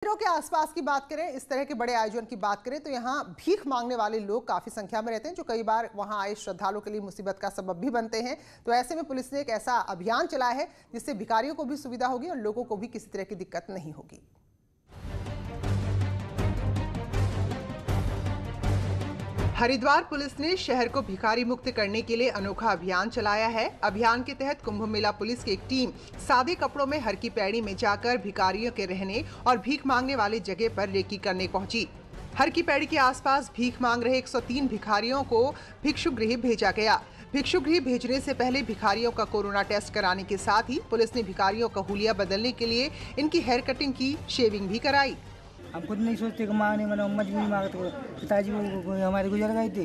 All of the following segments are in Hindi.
मंदिरों के आसपास की बात करें, इस तरह के बड़े आयोजन की बात करें तो यहाँ भीख मांगने वाले लोग काफी संख्या में रहते हैं, जो कई बार वहाँ आए श्रद्धालुओं के लिए मुसीबत का सबब भी बनते हैं। तो ऐसे में पुलिस ने एक ऐसा अभियान चलाया है जिससे भिखारियों को भी सुविधा होगी और लोगों को भी किसी तरह की दिक्कत नहीं होगी। हरिद्वार पुलिस ने शहर को भिखारी मुक्त करने के लिए अनोखा अभियान चलाया है। अभियान के तहत कुंभ मेला पुलिस की एक टीम सादे कपड़ों में हर की पैड़ी में जाकर भिखारियों के रहने और भीख मांगने वाले जगह पर रेकी करने पहुंची। हर की पैड़ी के आसपास भीख मांग रहे 103 भिखारियों को भिक्षु गृह भेजा गया। भिक्षु गृह भेजने से पहले भिखारियों का कोरोना टेस्ट कराने के साथ ही पुलिस ने भिखारियों का हुलिया बदलने के लिए इनकी हेयर कटिंग की, शेविंग भी कराई। हम खुद नहीं सोचते कि मांगने वाला मजबूरी मांगते हो। पिताजी हमारे गुजर गए थे,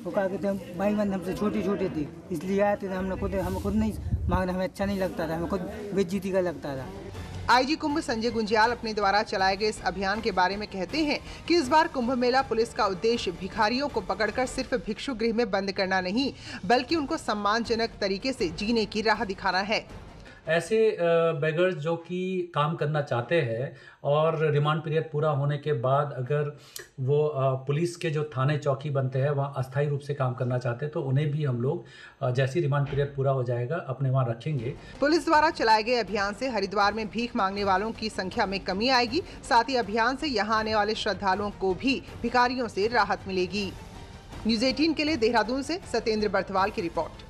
वो कहा कि भाई बंद हमसे छोटे थे, इसलिए आए थे। हमें खुद नहीं मांगना, हमें अच्छा नहीं लगता था, हमें खुद बेइज्जती का लगता था। आईजी कुंभ संजय गुंजियाल अपने द्वारा चलाए गए इस अभियान के बारे में कहते हैं कि इस बार कुंभ मेला पुलिस का उद्देश्य भिखारियों को पकड़कर सिर्फ भिक्षु गृह में बंद करना नहीं, बल्कि उनको सम्मानजनक तरीके से जीने की राह दिखाना है। ऐसे बेगर्स जो कि काम करना चाहते हैं और रिमांड पीरियड पूरा होने के बाद अगर वो पुलिस के जो थाने चौकी बनते हैं वहाँ अस्थायी रूप से काम करना चाहते हैं तो उन्हें भी हम लोग जैसे रिमांड पीरियड पूरा हो जाएगा अपने वहाँ रखेंगे। पुलिस द्वारा चलाए गए अभियान से हरिद्वार में भीख मांगने वालों की संख्या में कमी आएगी। साथ ही अभियान से यहाँ आने वाले श्रद्धालुओं को भी भिखारियों से राहत मिलेगी। न्यूज़ 18 के लिए देहरादून से सत्येंद्र बर्थवाल की रिपोर्ट।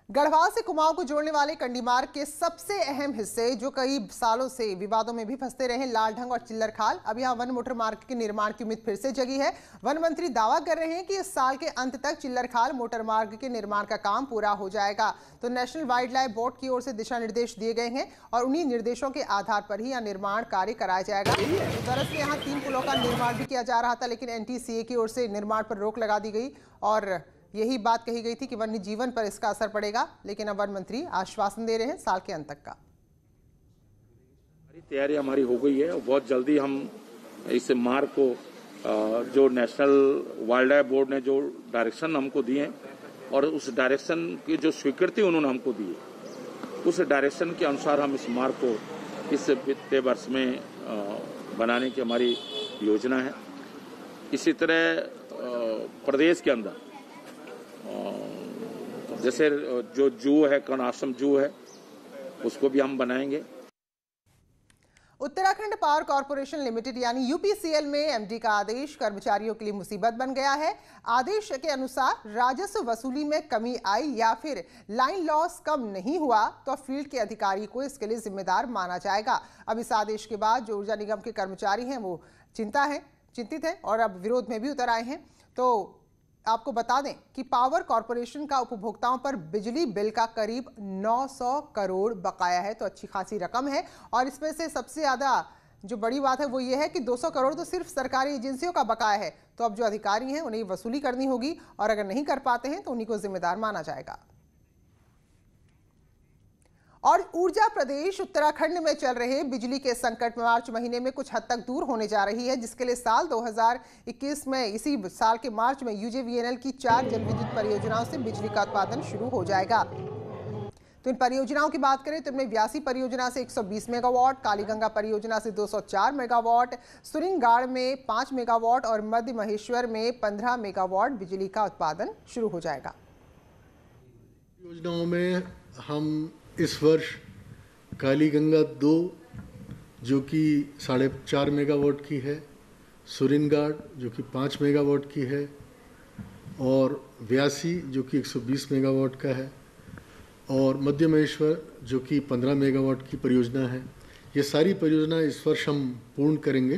गढ़वाल से कुमाऊं को जोड़ने वाले कंडी मार्ग के सबसे अहम हिस्से जो कई सालों से विवादों में भी फंसते रहे, लालढंग और चिल्लर खाल, अब यहाँ वन मोटर मार्ग के निर्माण की उम्मीद फिर से जगी है। वन मंत्री दावा कर रहे हैं कि इस साल के अंत तक चिल्लर खाल मोटर मार्ग के निर्माण का काम पूरा हो जाएगा। तो नेशनल वाइल्ड लाइफ बोर्ड की ओर से दिशा निर्देश दिए गए हैं और उन्हीं निर्देशों के आधार पर ही यह निर्माण कार्य कराया जाएगा। दरअसल यहाँ 3 पुलों का निर्माण भी किया जा रहा था, लेकिन NTCA की ओर से निर्माण पर रोक लगा दी गई और यही बात कही गई थी कि वन्य जीवन पर इसका असर पड़ेगा, लेकिन अब वन मंत्री आश्वासन दे रहे हैं साल के अंत तक का। तैयारी हमारी हो गई है और बहुत जल्दी हम इस मार्ग को जो नेशनल वाइल्ड लाइफ बोर्ड ने जो डायरेक्शन हमको दिए हैं और उस डायरेक्शन की जो स्वीकृति उन्होंने हमको दी है, उस डायरेक्शन के अनुसार हम इस मार्ग को इस वित्तीय वर्ष में बनाने की हमारी योजना है। इसी तरह प्रदेश के अंदर जैसे जो जू है, कर्ण आश्रम जू है, उसको भी हम बनाएंगे। उत्तराखंड पावर कॉर्पोरेशन लिमिटेड यानी UPCL में MD का आदेश कर्मचारियों के लिए मुसीबत बन गया है। आदेश के अनुसार राजस्व वसूली में कमी आई या फिर लाइन लॉस कम नहीं हुआ तो फील्ड के अधिकारी को इसके लिए जिम्मेदार माना जाएगा। अब इस आदेश के बाद जो ऊर्जा निगम के कर्मचारी हैं वो चिंतित हैं और अब विरोध में भी उतर आए हैं। तो आपको बता दें कि पावर कॉर्पोरेशन का उपभोक्ताओं पर बिजली बिल का करीब 900 करोड़ बकाया है, तो अच्छी खासी रकम है। और इसमें से सबसे ज़्यादा जो बड़ी बात है वो ये है कि 200 करोड़ तो सिर्फ सरकारी एजेंसियों का बकाया है। तो अब जो अधिकारी हैं उन्हें वसूली करनी होगी और अगर नहीं कर पाते हैं तो उन्हीं को जिम्मेदार माना जाएगा। और ऊर्जा प्रदेश उत्तराखंड में चल रहे बिजली के संकट में मार्च महीने में कुछ हद तक दूर होने जा रही है, जिसके लिए साल 2021 में इसी साल के मार्च में UJVNL की 4 जल विद्युत परियोजनाओं से बिजली का उत्पादन शुरू हो जाएगा। तो इन परियोजनाओं की बात करें तो इनमें व्यासी परियोजना से 120 मेगावाट, कालीगंगा परियोजना से 204 मेगावाट, सुरिंगाड़ में 5 मेगावाट और मध्य महेश्वर में 15 मेगावाट बिजली का उत्पादन शुरू हो जाएगा। योजनाओं में हम इस वर्ष कालीगंगा 2 जो कि 4.5 मेगावाट की है, सुरिनगाड़ जो कि 5 मेगावाट की है और व्यासी जो कि 120 मेगावाट का है और मध्य महेश्वर जो कि 15 मेगावाट की परियोजना है। ये सारी परियोजना इस वर्ष हम पूर्ण करेंगे।